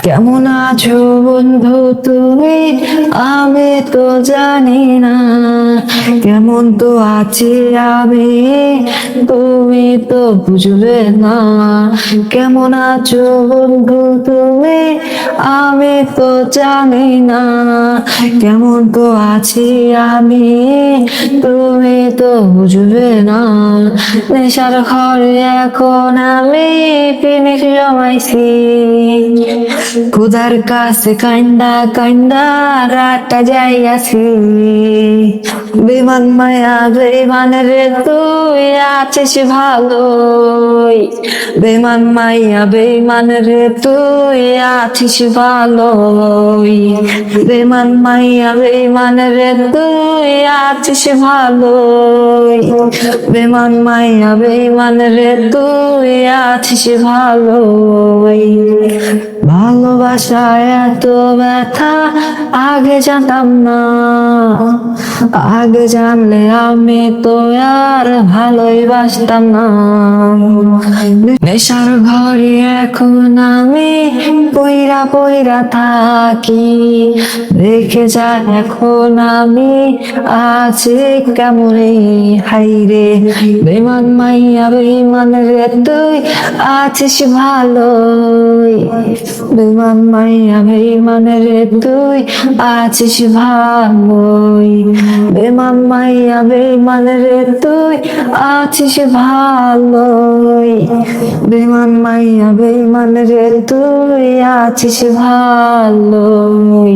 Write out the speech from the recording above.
কেমন আছো বন্ধু তুমি, আমি তো জানি না। কেমন তো আছি আমি, তুমি তো বুঝবে না। কেমন আছো বন্ধু তুমি, আমি তো জানি না। কেমন তো আছি আমি, তুমি তো বুঝবে না। নেশার ঘরে এখন আমি পিনিক জমাইছি, খুদার কাছে কান্দা কান্দা রাতটা যাইয়াছি। বেমান মায়া বেমান রে তুই আছিস ভালোই, বেমান মাইয়া বেমান রে তুই আছিস ভালোই, বেমান মাইয়া বেমান রে তুই আছিস ভালোই, বেমান মাইয়া বেমান রে তুই আছিস ভালোই। ভালোবাসায় এত ব্যথা আগে জানতাম না, আগে জানলে আমি তো আর ভালোই বাসতাম না। নেশার ঘরে এখন আমি পইরা পইরা থাকি, রেখে যা এখন আমি আছি কেমনে হাইরে। বেমান মাইয়া বেমান রে তুই আছিস ভালোই, বেমান মাইয়া বেমান রে তুই আছিস ভালোই, বেমান মাইয়া বেমান রে তুই আছিস ভালোই, বেমান মাইয়া বেমান রে তুই আছিস ভালোই।